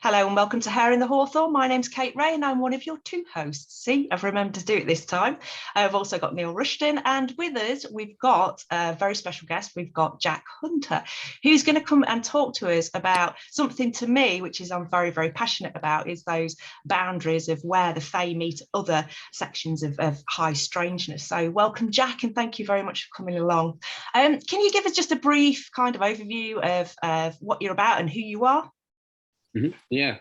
Hello and welcome to Hair in the Hawthorn. My name's Kate Ray and I'm one of your two hosts. See, I've remembered to do it this time. I've also got Neil Rushton, and with us we've got a very special guest. We've got Jack Hunter, who's going to come and talk to us about something to me, which is I'm very, very passionate about, is those boundaries of where the Fae meet other sections of high strangeness. So welcome, Jack, and thank you very much for coming along. Can you give us just a brief kind of overview of what you're about and who you are? Yeah.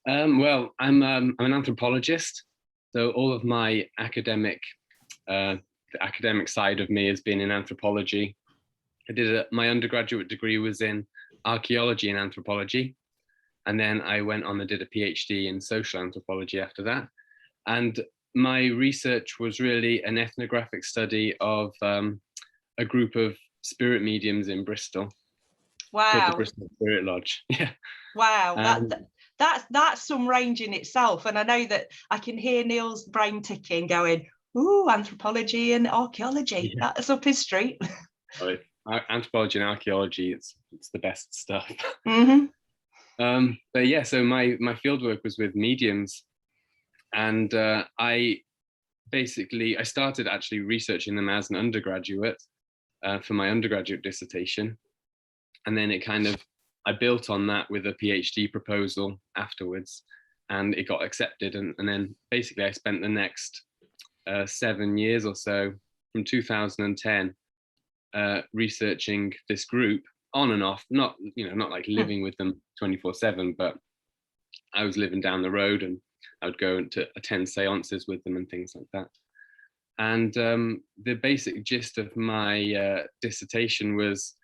Well, I'm an anthropologist, so all of my the academic side of me has been in anthropology. My undergraduate degree was in archaeology and anthropology, and then I went on and did a PhD in social anthropology after that. And my research was really an ethnographic study of a group of spirit mediums in Bristol. Wow. Called the Bristol Spirit Lodge. Yeah. Wow, that's some range in itself. And I know that I can hear Neil's brain ticking, going, "Ooh, anthropology and archaeology. Yeah. That's up his street." Right. Anthropology and archaeology, it's the best stuff. Mm-hmm. But yeah, so my fieldwork was with mediums, and I started actually researching them as an undergraduate for my undergraduate dissertation, and then I built on that with a PhD proposal afterwards, and it got accepted. And then basically I spent the next 7 years or so, from 2010, researching this group on and off, not like living with them 24/7, but I was living down the road and I would go to attend seances with them and things like that. And the basic gist of my dissertation was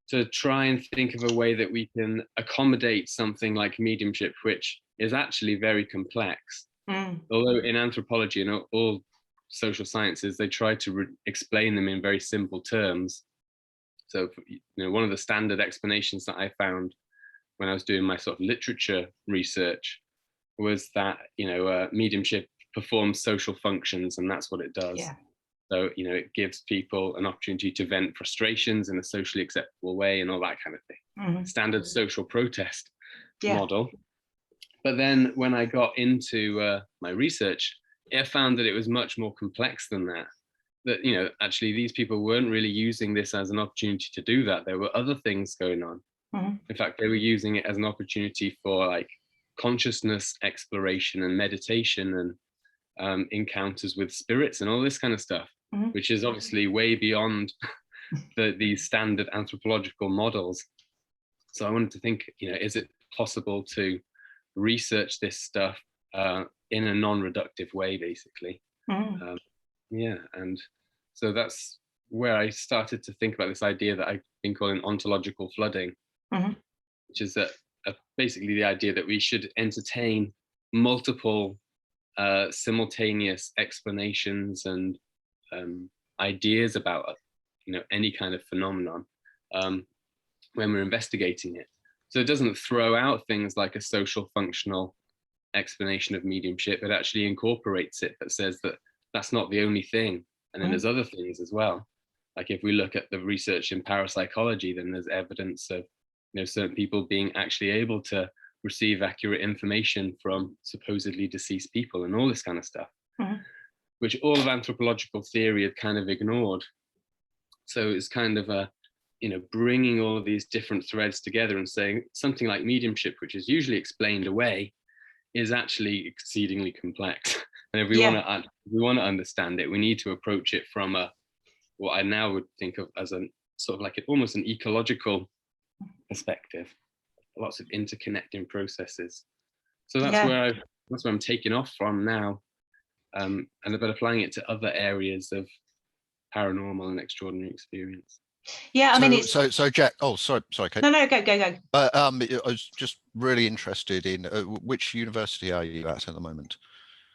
to try and think of a way that we can accommodate something like mediumship, which is actually very complex. Although in anthropology and all social sciences, they try to explain them in very simple terms. So, one of the standard explanations that I found when I was doing my sort of literature research was that, mediumship performs social functions, and that's what it does. Yeah. So, it gives people an opportunity to vent frustrations in a socially acceptable way and all that kind of thing. Mm-hmm. Standard social protest model. But then when I got into my research, I found that it was much more complex than that. That, actually these people weren't really using this as an opportunity to do that. There were other things going on. Mm-hmm. In fact, they were using it as an opportunity for like consciousness exploration and meditation and encounters with spirits and all this kind of stuff, mm-hmm. which is obviously way beyond these standard anthropological models. So I wanted to think, is it possible to research this stuff in a non-reductive way, basically? Mm. And so that's where I started to think about this idea that I've been calling ontological flooding, mm-hmm. which is basically the idea that we should entertain multiple simultaneous explanations and ideas about any kind of phenomenon when we're investigating it. So it doesn't throw out things like a social functional explanation of mediumship. It actually incorporates it, that says that that's not the only thing, and then there's other things as well. Like if we look at the research in parapsychology, then there's evidence of certain people being actually able to receive accurate information from supposedly deceased people and all this kind of stuff, mm-hmm. which all of anthropological theory had kind of ignored. So it's kind of bringing all of these different threads together and saying something like mediumship, which is usually explained away, is actually exceedingly complex. And if we want to understand it, we need to approach it from what I now would think of as a sort of like almost an ecological perspective. Lots of interconnecting processes. So that's where I'm taking off from now, and about applying it to other areas of paranormal and extraordinary experience. Yeah, I mean, so Jack. Oh, sorry, Kate. No, go. I was just really interested in which university are you at the moment?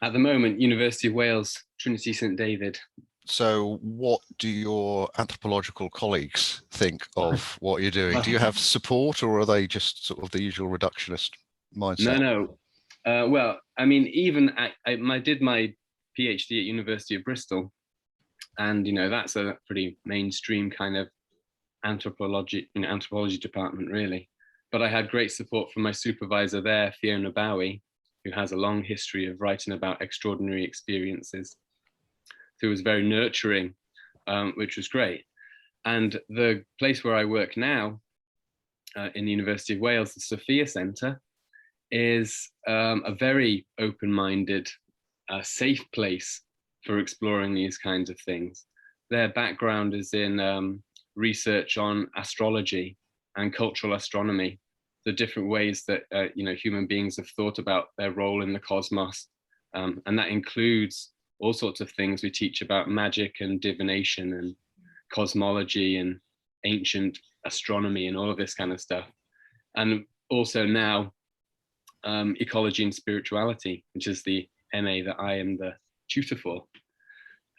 At the moment, University of Wales, Trinity St David. So what do your anthropological colleagues think of what you're doing? Do you have support, or are they just sort of the usual reductionist mindset? No. Well, I mean, even I did my PhD at University of Bristol, and that's a pretty mainstream kind of anthropology department, really. But I had great support from my supervisor there, Fiona Bowie, who has a long history of writing about extraordinary experiences. So it was very nurturing, which was great. And the place where I work now, in the University of Wales, the Sophia Centre, is a very open-minded, safe place for exploring these kinds of things. Their background is in research on astrology and cultural astronomy, the different ways that human beings have thought about their role in the cosmos, and that includes all sorts of things. We teach about magic and divination and cosmology and ancient astronomy and all of this kind of stuff, and also now ecology and spirituality, which is the MA that I am the tutor for.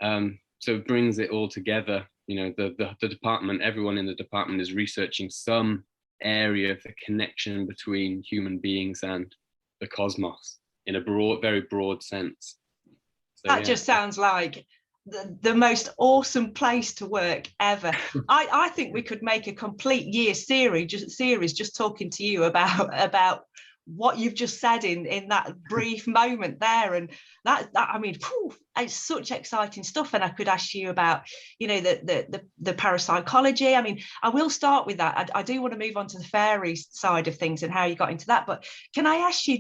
So it brings it all together. The department, everyone in the department is researching some area of the connection between human beings and the cosmos in a very broad sense. So, that just sounds like the most awesome place to work ever. I think we could make a complete year series just talking to you about what you've just said in that brief moment there. And that I mean, whew, it's such exciting stuff. And I could ask you about, the parapsychology. I mean, I will start with that. I do want to move on to the fairies side of things and how you got into that. But can I ask you,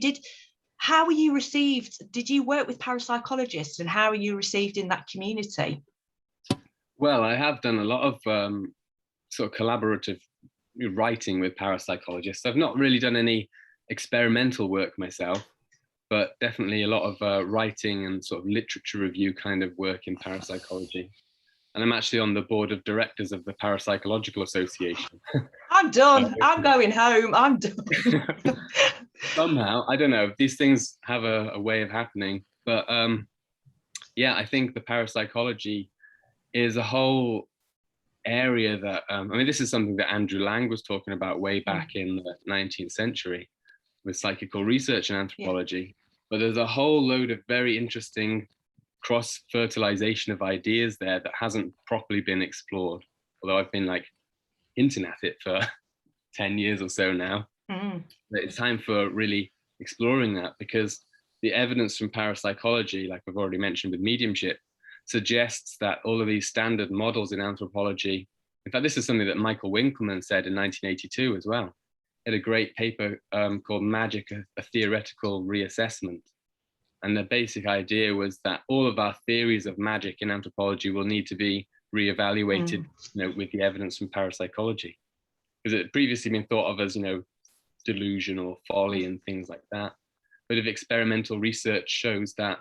how were you received? Did you work with parapsychologists, and how are you received in that community? Well, I have done a lot of sort of collaborative writing with parapsychologists. I've not really done any experimental work myself, but definitely a lot of writing and sort of literature review kind of work in parapsychology. And I'm actually on the board of directors of the Parapsychological Association. I'm done. I'm going home. I'm done. Somehow, I don't know, these things have a way of happening. But yeah, I think the parapsychology is a whole area that, I mean, this is something that Andrew Lang was talking about way back in the 19th century with psychical research and anthropology. Yeah. But there's a whole load of very interesting cross-fertilization of ideas there that hasn't properly been explored. Although I've been hinting at it for 10 years or so now. But it's time for really exploring that, because the evidence from parapsychology, like I've already mentioned with mediumship, suggests that all of these standard models in anthropology, in fact, this is something that Michael Winkelmann said in 1982 as well. He had a great paper called Magic, a Theoretical Reassessment. And the basic idea was that all of our theories of magic in anthropology will need to be reevaluated with the evidence from parapsychology. Because it had previously been thought of as, delusion or folly and things like that. But if experimental research shows that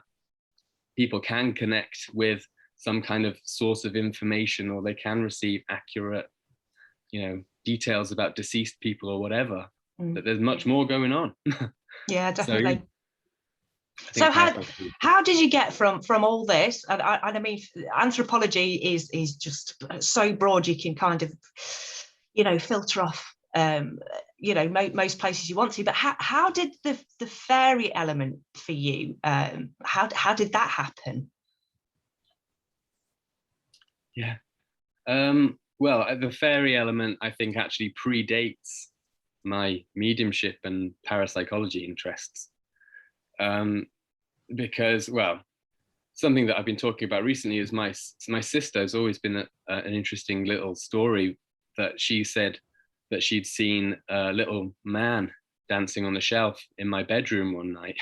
people can connect with some kind of source of information, or they can receive accurate, details about deceased people or whatever, that there's much more going on. Yeah, definitely. So how did you get from all this? And I mean, anthropology is just so broad, you can kind of, filter off, most places you want to. But how did the fairy element for you? How did that happen? Yeah. Well, the fairy element, I think, actually predates my mediumship and parapsychology interests. Because, well, something that I've been talking about recently is my sister has always been an interesting little story that she said that she'd seen a little man dancing on the shelf in my bedroom one night.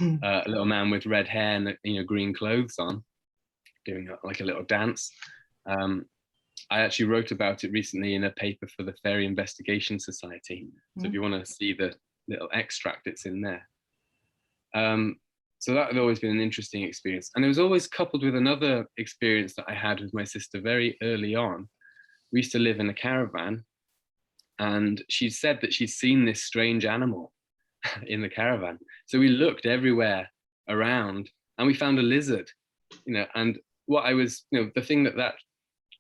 A little man with red hair and green clothes on, doing like a little dance. I actually wrote about it recently in a paper for the Fairy Investigation Society. So if you want to see the little extract, it's in there. So that had always been an interesting experience. And it was always coupled with another experience that I had with my sister very early on. We used to live in a caravan, and she said that she'd seen this strange animal in the caravan. So we looked everywhere around, and we found a lizard, and what I was, the thing that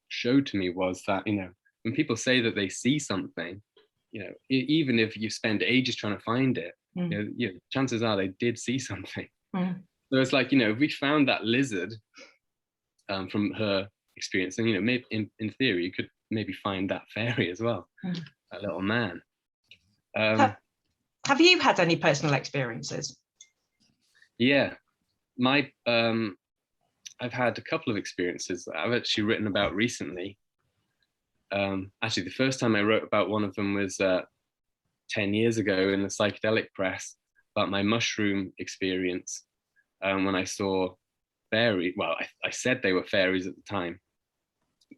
showed to me was that, when people say that they see something, even if you spend ages trying to find it, chances are they did see something. So it's like, if we found that lizard from her experience, then, maybe in theory, you could maybe find that fairy as well, that little man. Have you had any personal experiences? Yeah, I've had a couple of experiences that I've actually written about recently. Actually, the first time I wrote about one of them was 10 years ago in the psychedelic press about my mushroom experience when I saw fairies. Well, I said they were fairies at the time.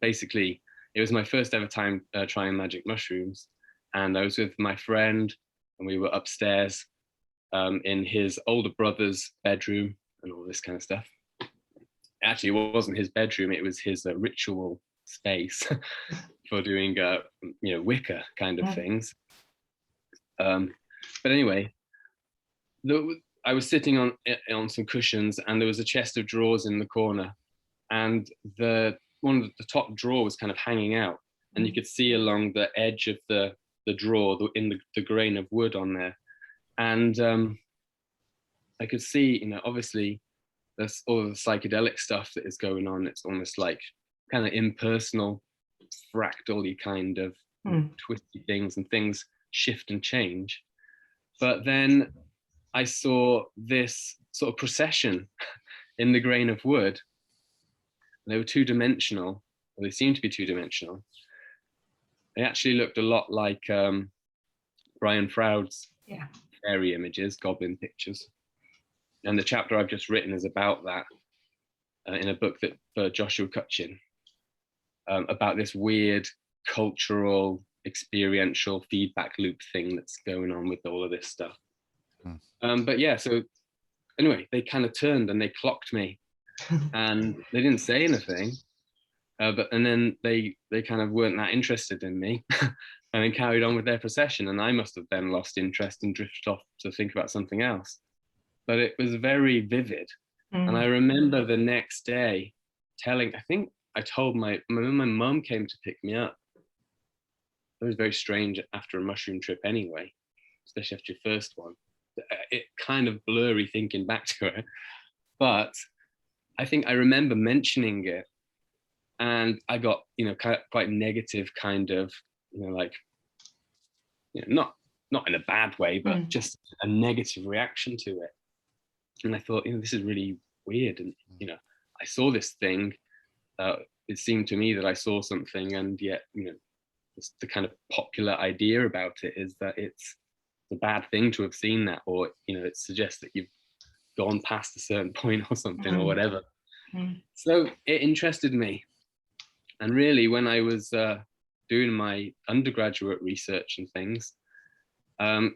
Basically, it was my first ever time trying magic mushrooms, and I was with my friend, and we were upstairs in his older brother's bedroom and all this kind of stuff. Actually, it wasn't his bedroom; it was his ritual space for doing, Wicca kind of things. But anyway, I was sitting on some cushions, and there was a chest of drawers in the corner, and one of the top drawer was kind of hanging out, and you could see along the edge of the drawer in the grain of wood on there, and I could see, obviously, there's all of the psychedelic stuff that is going on. It's almost like kind of impersonal, fractal-y kind of twisty things, and things shift and change. But then I saw this sort of procession in the grain of wood. They were two-dimensional, or they seemed to be two-dimensional. They actually looked a lot like Brian Froud's fairy images, goblin pictures. And the chapter I've just written is about that in a book that for Joshua Cutchin, about this weird cultural, experiential feedback loop thing that's going on with all of this stuff. But yeah, so anyway, they kind of turned and they clocked me, and they didn't say anything, and then they kind of weren't that interested in me, and then carried on with their procession, and I must have then lost interest and drifted off to think about something else. But it was very vivid. And I remember the next day I think I told my mum came to pick me up. It was very strange after a mushroom trip anyway, especially after your first one. It kind of blurry thinking back to it. But I think I remember mentioning it, and I got, quite negative kind of, not in a bad way, but just a negative reaction to it. And I thought, this is really weird. And, I saw this thing. It seemed to me that I saw something, and yet, the kind of popular idea about it is that it's a bad thing to have seen that, or, it suggests that you've gone past a certain point or something or whatever. So it interested me. And really, when I was doing my undergraduate research and things,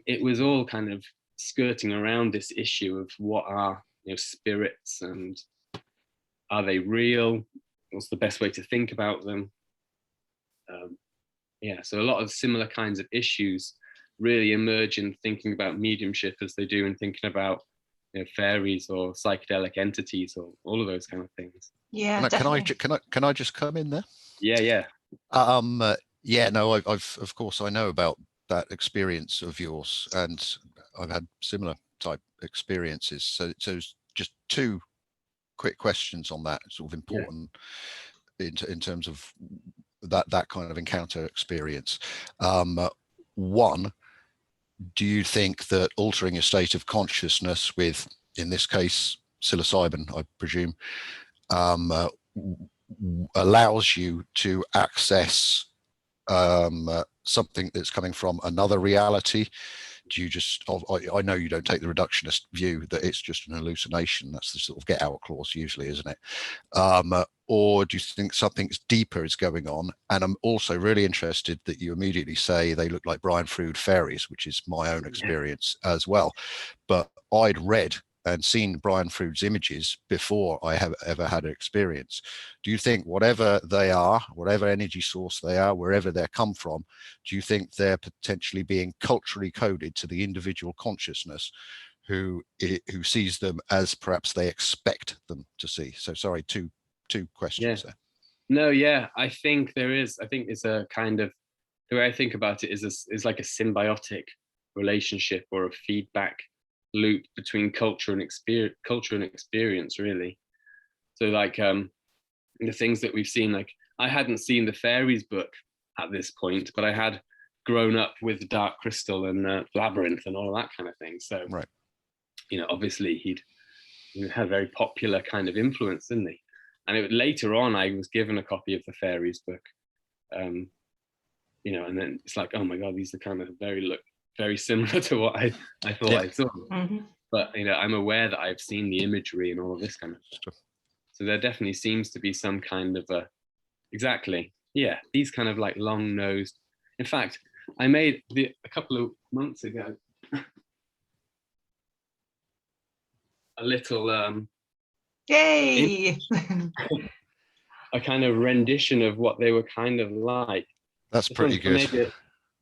it was all kind of skirting around this issue of what are spirits, and are they real? What's the best way to think about them? So a lot of similar kinds of issues really emerge in thinking about mediumship as they do in thinking about fairies or psychedelic entities or all of those kind of things. Yeah, can I just come in there? Yeah. I've of course I know about that experience of yours, and I've had similar type experiences. So just two quick questions on that, sort of important in terms of that kind of encounter experience. One, do you think that altering your state of consciousness with, in this case, psilocybin, I presume, allows you to access something that's coming from another reality? Do you just, I know you don't take the reductionist view that it's just an hallucination. That's the sort of get out clause usually, isn't it? Or do you think something deeper is going on? And I'm also really interested that you immediately say they look like Brian Froud fairies, which is my own experience as well. But I'd read and seen Brian Froud's images before I have ever had an experience. Do you think whatever they are, whatever energy source they are, wherever they come from, do you think they're potentially being culturally coded to the individual consciousness who sees them as perhaps they expect them to see? So sorry, two questions there. No, I think there is. I think it's a kind of, the way I think about it is like a symbiotic relationship or a feedback loop between culture and experience, really. So like the things that we've seen, like I hadn't seen the fairies book at this point, but I had grown up with Dark Crystal and Labyrinth and all of that kind of thing. So, right. Obviously he had a very popular kind of influence, didn't he? And later on, I was given a copy of the Fairies book, and then it's like, oh my God, these are kind of very similar to what I thought I saw. Mm-hmm. But I'm aware that I've seen the imagery and all of this kind of stuff. So there definitely seems to be some kind of these kind of like long-nosed. In fact, I made a couple of months ago a little yay a kind of rendition of what they were kind of like. That's pretty good. Maybe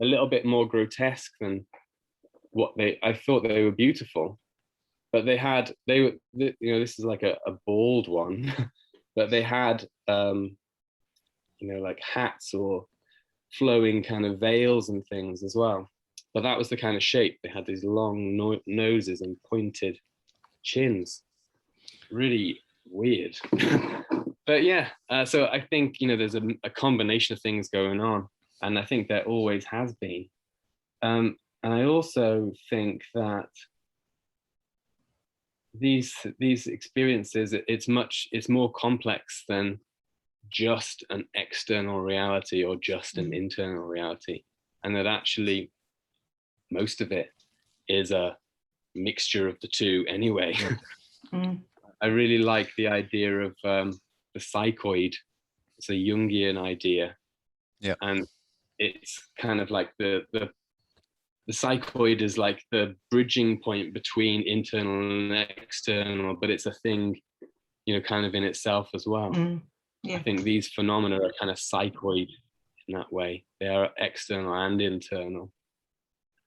a little bit more grotesque than what I thought they were beautiful, but this is like a bald one, but they had like hats or flowing kind of veils and things as well. But that was the kind of shape. They had these long noses and pointed chins. Really weird. But yeah, so I think there's a combination of things going on, and I think there always has been. And I also think that these experiences, it's more complex than just an external reality or just an internal reality, and that actually most of it is a mixture of the two anyway. I really like the idea of the psychoid. It's a Jungian idea, and it's kind of like the psychoid is like the bridging point between internal and external, but it's a thing kind of in itself as well. I think these phenomena are kind of psychoid in that way. They are external and internal,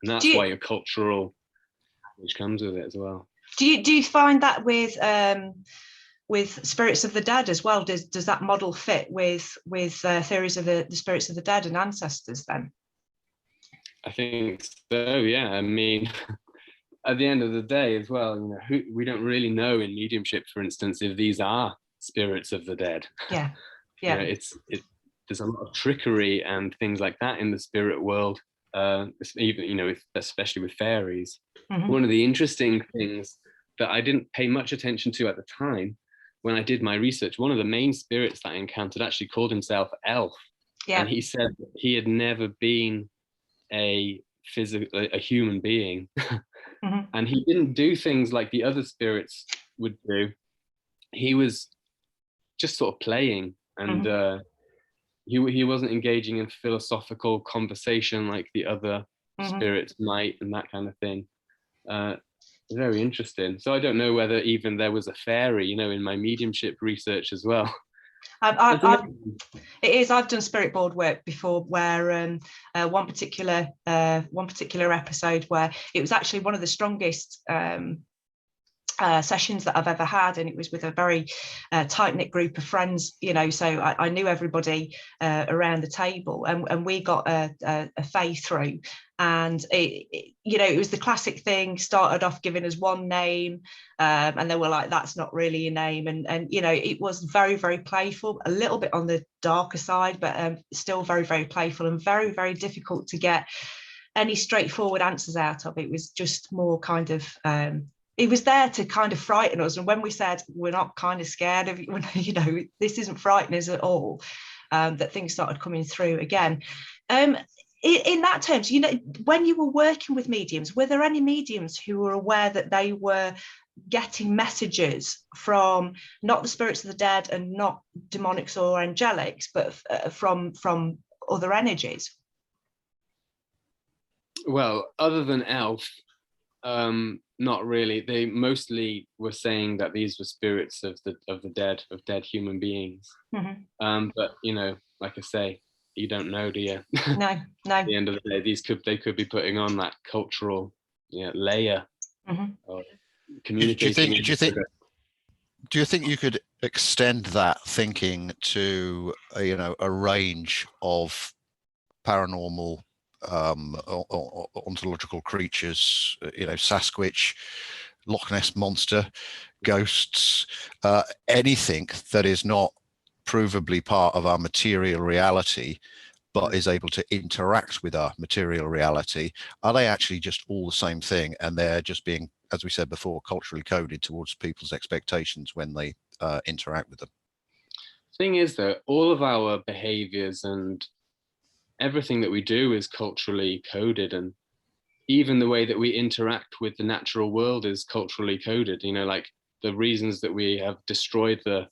and that's why your cultural which comes with it as well. Do you find that with spirits of the dead as well? Does that model fit with theories of the spirits of the dead and ancestors then? I think so, yeah. I mean, at the end of the day as well, we don't really know in mediumship, for instance, if these are spirits of the dead. Yeah. There's a lot of trickery and things like that in the spirit world, even especially with fairies. Mm-hmm. One of the interesting things that I didn't pay much attention to at the time when I did my research, one of the main spirits that I encountered actually called himself Elf. And he said that he had never been a human being. Mm-hmm. And he didn't do things like the other spirits would do. He was just sort of playing, and he wasn't engaging in philosophical conversation like the other spirits might, and that kind of thing. Very interesting. So I don't know whether even there was a fairy, in my mediumship research as well. I've done spirit board work before, where one particular episode where it was actually one of the strongest sessions that I've ever had, and it was with a very tight-knit group of friends, so I knew everybody around the table, and we got a fae through, and it was the classic thing. Started off giving us one name, and they were like, that's not really a name, and it was very, very playful, a little bit on the darker side, but still very, very playful, and very, very difficult to get any straightforward answers out of. It was just more kind of it was there to kind of frighten us. And when we said we're not kind of scared of you, this isn't frightening us at all, that things started coming through again. In that terms, when you were working with mediums, were there any mediums who were aware that they were getting messages from not the spirits of the dead and not demonics or angelics, but from other energies? Well, other than Elf, not really. They mostly were saying that these were spirits of the dead, of dead human beings. Mm-hmm. But like I say, you don't know, do you? No. At the end of the day, they could be putting on that cultural layer of communicating. Do you think you could extend that thinking to a range of paranormal ontological creatures, Sasquatch, Loch Ness monster, ghosts, anything that is not provably part of our material reality, but is able to interact with our material reality, are they actually just all the same thing, and they're just being, as we said before, culturally coded towards people's expectations when they interact with them? Thing is, though, all of our behaviors and everything that we do is culturally coded, and even the way that we interact with the natural world is culturally coded. You know, like the reasons that we have destroyed the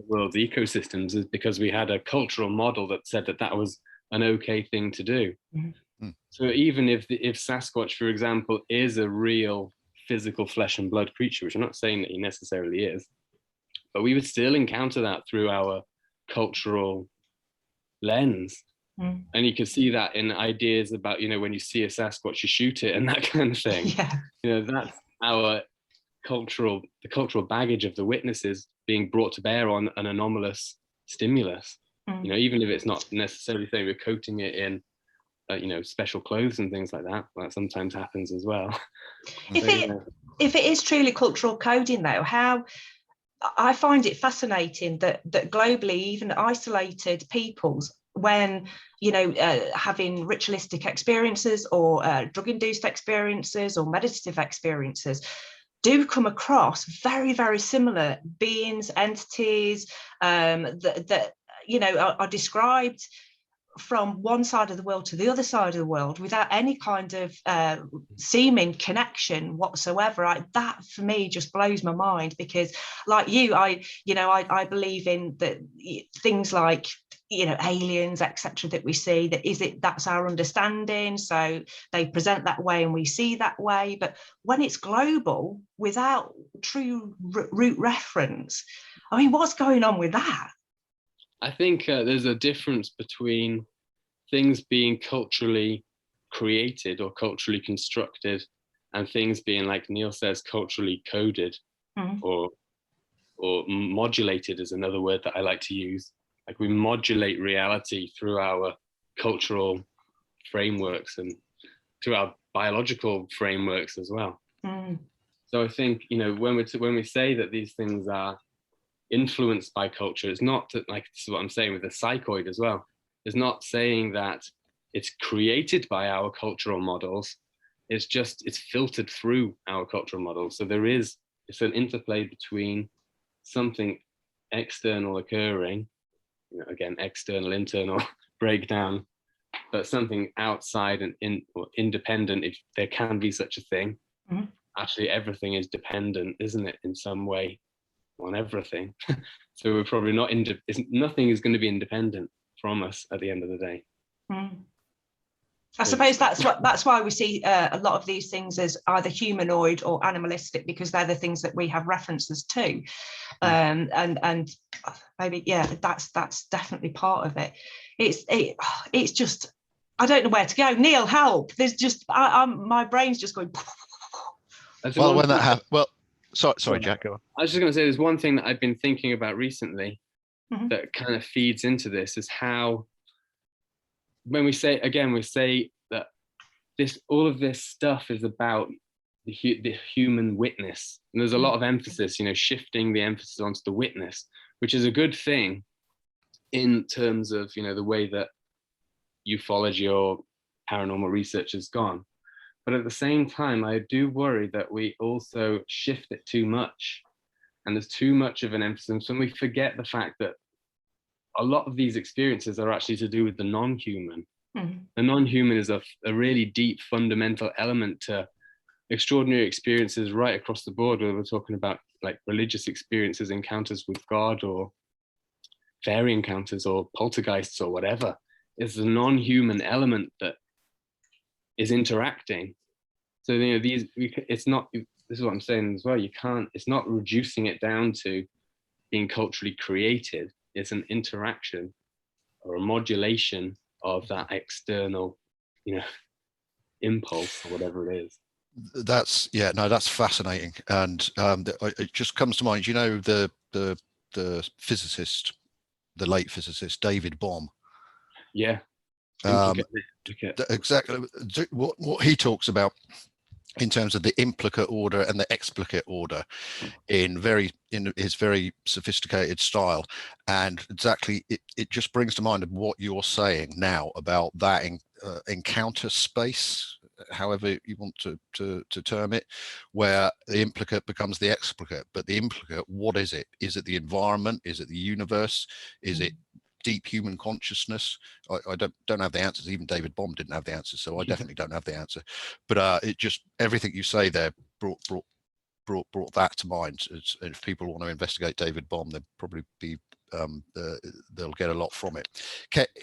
world's ecosystems is because we had a cultural model that said that that was an okay thing to do. Mm-hmm. So even if Sasquatch, for example, is a real physical flesh and blood creature, which I'm not saying that he necessarily is, but we would still encounter that through our cultural lens. Mm. And you can see that in ideas about, you know, when you see a Sasquatch, you shoot it and that kind of thing. Yeah. You know, that's our the cultural baggage of the witnesses being brought to bear on an anomalous stimulus. Mm. You know, even if it's not necessarily saying we're coating it in, you know, special clothes and things like that. That sometimes happens as well. If it is truly cultural coding, though, how I find it fascinating that globally, even isolated peoples, when, you know, having ritualistic experiences or drug-induced experiences or meditative experiences, do come across very, very similar beings, entities that you know, are described from one side of the world to the other side of the world without any kind of seeming connection whatsoever. That for me just blows my mind, because like you, I believe in things like, you know, aliens, etc., that we see, that's our understanding, so they present that way and we see that way. But when it's global without true root reference, I mean, what's going on with that? I think there's a difference between things being culturally created or culturally constructed and things being, like Neil says, culturally coded. Mm-hmm. or modulated is another word that I like to use. Like, we modulate reality through our cultural frameworks and through our biological frameworks as well. Mm. So I think, you know, when we say that these things are influenced by culture, it's not that, like, this is what I'm saying with the psychoid as well. It's not saying that it's created by our cultural models. It's just, it's filtered through our cultural models. So it's an interplay between something external occurring, you know, again, external, internal breakdown, but something outside and or independent, if there can be such a thing. Mm-hmm. Actually, everything is dependent, isn't it, in some way on everything. So we're probably not nothing is going to be independent from us at the end of the day. Mm. I suppose that's why we see a lot of these things as either humanoid or animalistic, because they're the things that we have references to. And maybe, yeah, that's definitely part of it. It's just, I don't know where to go. Neil, help! There's just my brain's just going. Well, when that happens, well, sorry, Jack, go on. I was just going to say, there's one thing that I've been thinking about recently, mm-hmm. that kind of feeds into this, is how, when we say that all of this stuff is about the human witness, and there's a lot of emphasis, you know, shifting the emphasis onto the witness, which is a good thing in terms of, you know, the way that ufology or paranormal research has gone. But at the same time, I do worry that we also shift it too much, and there's too much of an emphasis, and we forget the fact that a lot of these experiences are actually to do with the non-human. Mm-hmm. The non-human is a really deep, fundamental element to extraordinary experiences right across the board, whether we're talking about like religious experiences, encounters with God, or fairy encounters, or poltergeists, or whatever. It's the non-human element that is interacting. So, you know, it's not, this is what I'm saying as well, it's not reducing it down to being culturally created. It's an interaction or a modulation of that external, you know, impulse or whatever it is. That's fascinating. And it just comes to mind, you know, the physicist, the late physicist, David Bohm. Yeah. Exactly what he talks about in terms of the implicate order and the explicate order in his very sophisticated style. And exactly, it just brings to mind what you're saying now about that encounter space, however you want to term it, where the implicate becomes the explicate. But the implicate, what is it? Is it the environment? Is it the universe? Is it deep human consciousness? I don't have the answers. Even David Bohm didn't have the answers, so I definitely don't have the answer. But it just, everything you say there brought that to mind. If people want to investigate David Bohm, they'll probably be they'll get a lot from it.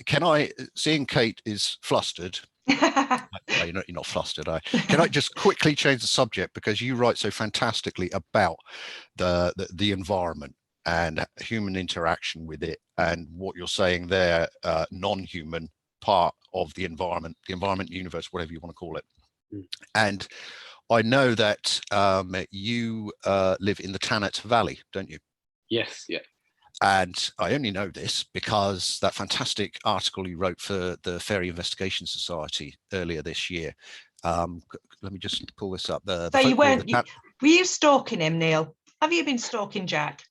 Can I, seeing Kate is flustered, no, you're not flustered. Can I just quickly change the subject, because you write so fantastically about the environment and human interaction with it, and what you're saying there, non-human part of the environment, universe, whatever you want to call it. And I know that you live in the Tanat Valley, don't you? Yes, yeah. And I only know this because that fantastic article you wrote for the Fairy Investigation Society earlier this year. Let me just pull this up. So you weren't, were you stalking him, Neil? Have you been stalking Jack?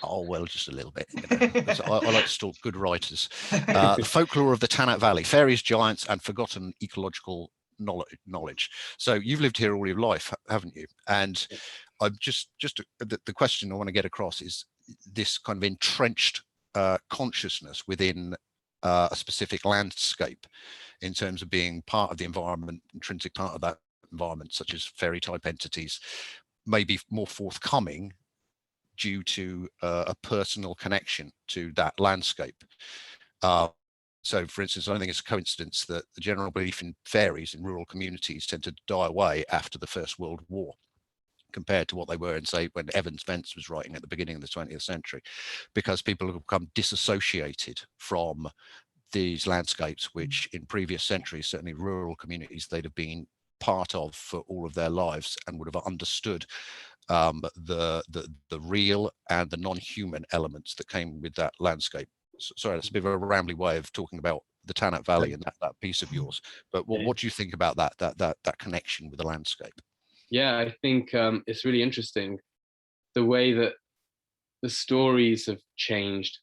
Oh, well, just a little bit. You know. I like to stalk good writers. The folklore of the Tanat Valley, fairies, giants, and forgotten ecological knowledge. So you've lived here all your life, haven't you? And I'm just the question I want to get across is this kind of entrenched consciousness within a specific landscape, in terms of being part of the environment, intrinsic part of that environment, such as fairy type entities, may be more forthcoming due to a personal connection to that landscape. So, for instance, I don't think it's a coincidence that the general belief in fairies in rural communities tend to die away after the First World War, compared to what they were in, say, when Evans Vance was writing at the beginning of the 20th century, because people have become disassociated from these landscapes, which in previous centuries, certainly rural communities, they'd have been part of for all of their lives, and would have understood the real and the non-human elements that came with that landscape. Sorry, that's a bit of a rambly way of talking about the Tanat Valley and that piece of yours. But what do you think about that connection with the landscape? Yeah, I think it's really interesting the way that the stories have changed,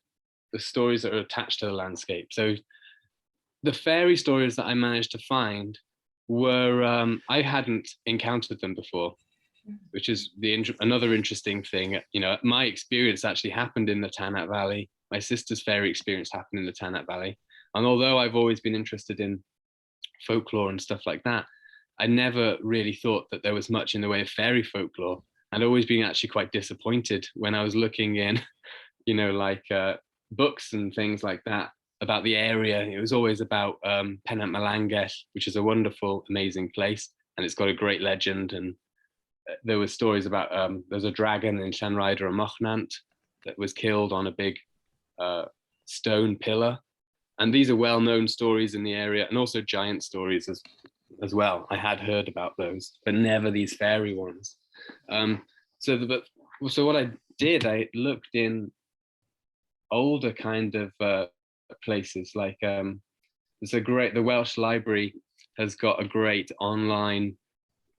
the stories that are attached to the landscape. So the fairy stories that I managed to find were, I hadn't encountered them before, which is another interesting thing. You know, my experience actually happened in the Tanat Valley. My sister's fairy experience happened in the Tanat Valley. And although I've always been interested in folklore and stuff like that, I never really thought that there was much in the way of fairy folklore. I'd always been actually quite disappointed when I was looking in, you know, like books and things like that about the area. It was always about Penant Malangesh, which is a wonderful, amazing place, and it's got a great legend. And there were stories about there's a dragon in Llanrhaeadr y Mochnant that was killed on a big stone pillar. And these are well-known stories in the area, and also giant stories as well. I had heard about those, but never these fairy ones. So what I did, I looked in older kind of places, like the Welsh Library has got a great online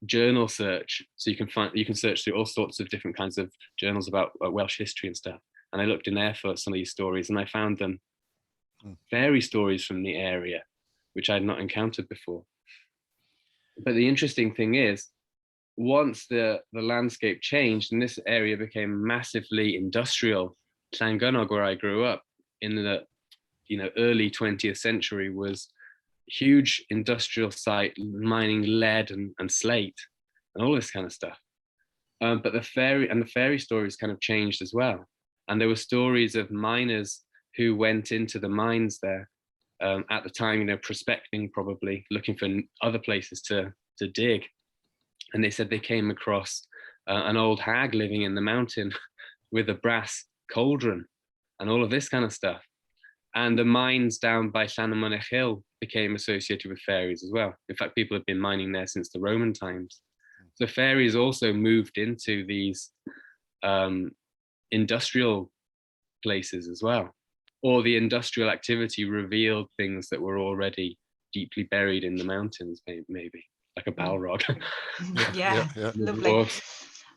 journal search, so you can search through all sorts of different kinds of journals about Welsh history and stuff. And I looked in there for some of these stories, and I found them fairy stories from the area, which I had not encountered before. But the interesting thing is, once the landscape changed and this area became massively industrial, Llangynog, where I grew up in the early 20th century, was a huge industrial site, mining lead and slate and all this kind of stuff. But the fairy stories kind of changed as well. And there were stories of miners who went into the mines there at the time, prospecting, probably looking for other places to dig. And they said they came across an old hag living in the mountain with a brass cauldron and all of this kind of stuff. And the mines down by Llanymynech Hill became associated with fairies as well. In fact, people have been mining there since the Roman times. So fairies also moved into these industrial places as well. Or the industrial activity revealed things that were already deeply buried in the mountains, maybe. like a Balrog. Yeah, lovely. Dwarves.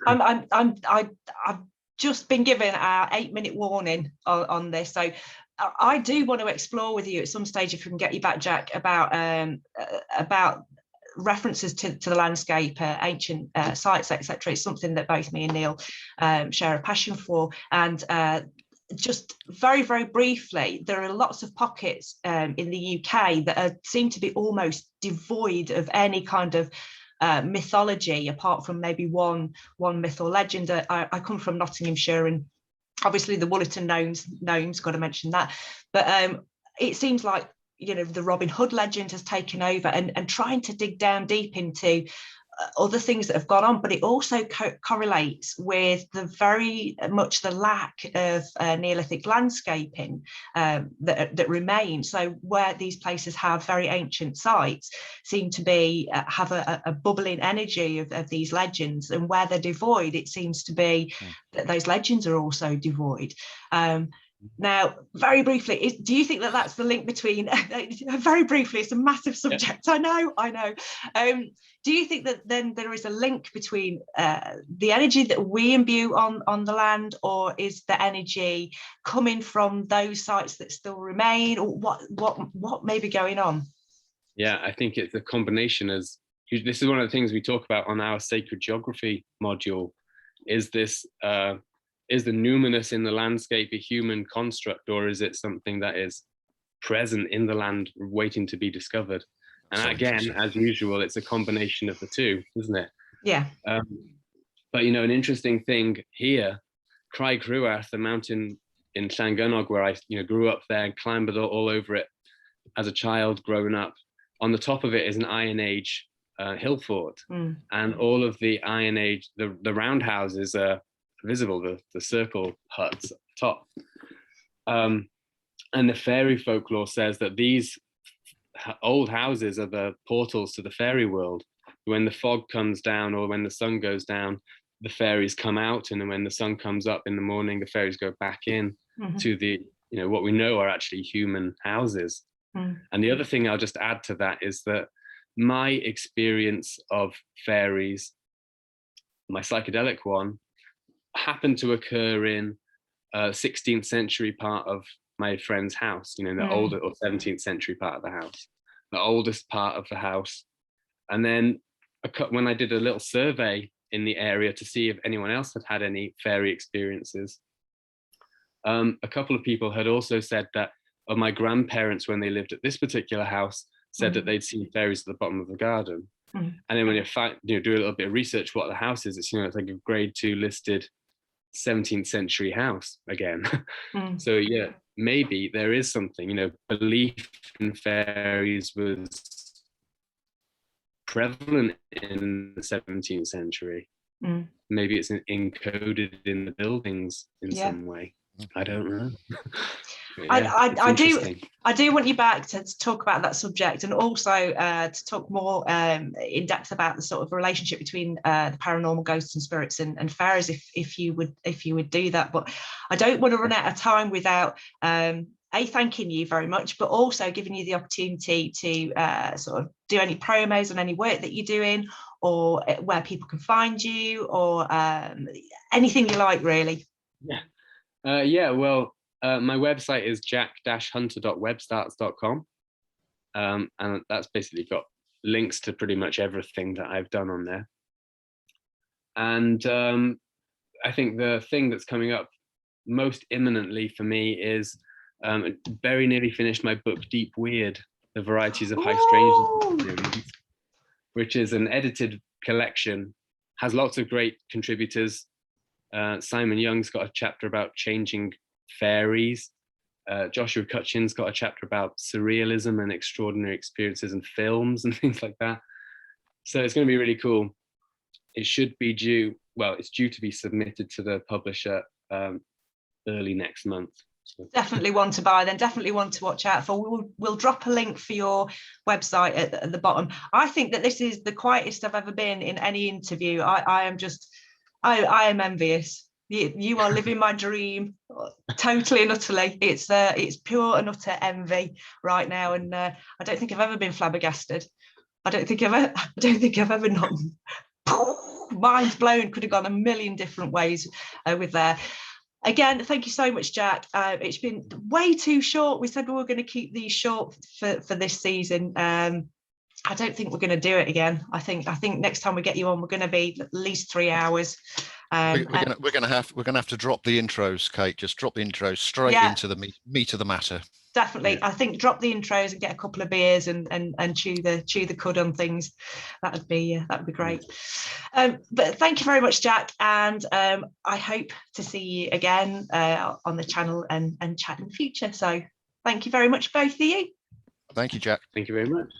I've just been given our 8-minute warning on this, so I do want to explore with you at some stage, if we can get you back, Jack, about references to the landscape, ancient sites, etc. It's something that both me and Neil share a passion for. And just very, very briefly, there are lots of pockets in the UK that seem to be almost devoid of any kind of mythology, apart from maybe one myth or legend. I come from Nottinghamshire, and obviously the Woollerton gnomes, got to mention that. But it seems like, you know, the Robin Hood legend has taken over, and trying to dig down deep into other things that have gone on, but it also correlates with the very much the lack of Neolithic landscaping that remains. So where these places have very ancient sites seem to be have a bubbling energy of these legends, and where they're devoid, it seems to be that those legends are also devoid. Now, very briefly, do you think that that's the link between, very briefly, it's a massive subject, I know. Do you think that then there is a link between the energy that we imbue on the land, or is the energy coming from those sites that still remain, or what may be going on? Yeah, I think it's a combination. This is one of the things we talk about on our sacred geography module, is this is the numinous in the landscape a human construct, or is it something that is present in the land waiting to be discovered? And again, as usual, it's a combination of the two, isn't it? Yeah. But, you know, an interesting thing here, Craig Rhuarth, the mountain in Llangynog, where I grew up there and climbed all over it as a child growing up. On the top of it is an Iron Age hill fort. And all of the Iron Age, the roundhouses are visible, the circle huts at the top. And the fairy folklore says that these old houses are the portals to the fairy world. When the fog comes down, or when the sun goes down, the fairies come out, and then when the sun comes up in the morning, the fairies go back in to the, what we know are actually human houses. And the other thing I'll just add to that is that my experience of fairies, my psychedelic one, happened to occur in 16th century part of my friend's house, the older, or 17th century part of the house, the oldest part of the house. And then when I did a little survey in the area to see if anyone else had had any fairy experiences, a couple of people had also said that my grandparents, when they lived at this particular house, said that they'd seen fairies at the bottom of the garden. And then when you do a little bit of research what the house is, it's it's like a grade 2 listed 17th century house again. So yeah, maybe there is something, belief in fairies was prevalent in the 17th century. Maybe it's encoded in the buildings in some way. I don't know. I do want you back to talk about that subject, and also to talk more in depth about the sort of relationship between the paranormal, ghosts and spirits and fairies, if you would do that. But I don't want to run out of time without thanking you very much, but also giving you the opportunity to sort of do any promos on any work that you're doing, or where people can find you, or anything you like, really. Well, my website is jack-hunter.webstarts.com, and that's basically got links to pretty much everything that I've done on there. And I think the thing that's coming up most imminently for me is very nearly finished my book Deep Weird, The Varieties of High Strangeness, which is an edited collection, has lots of great contributors. Simon Young's got a chapter about changing fairies. Joshua Cutchin's got a chapter about surrealism and extraordinary experiences in films and things like that. So it's going to be really cool. It should be it's due to be submitted to the publisher early next month. So. Definitely one to buy, then definitely one to watch out for. We'll drop a link for your website at the bottom. I think that this is the quietest I've ever been in any interview. I am envious. You are living my dream, totally and utterly. It's pure and utter envy right now, and I don't think I've ever been flabbergasted. I don't think I've ever not mind blown. Could have gone a million different ways with there. Again, thank you so much, Jack. It's been way too short. We said we were going to keep these short for this season. I don't think we're going to do it again. I think next time we get you on, we're going to be at least 3 hours. We're going to have to drop the intros, Kate. Just drop the intros straight into the meat of the matter. Definitely. Yeah. I think drop the intros and get a couple of beers and chew the cud on things. That would be great. But thank you very much, Jack, and I hope to see you again on the channel and chat in the future. So thank you very much, both of you. Thank you, Jack. Thank you very much.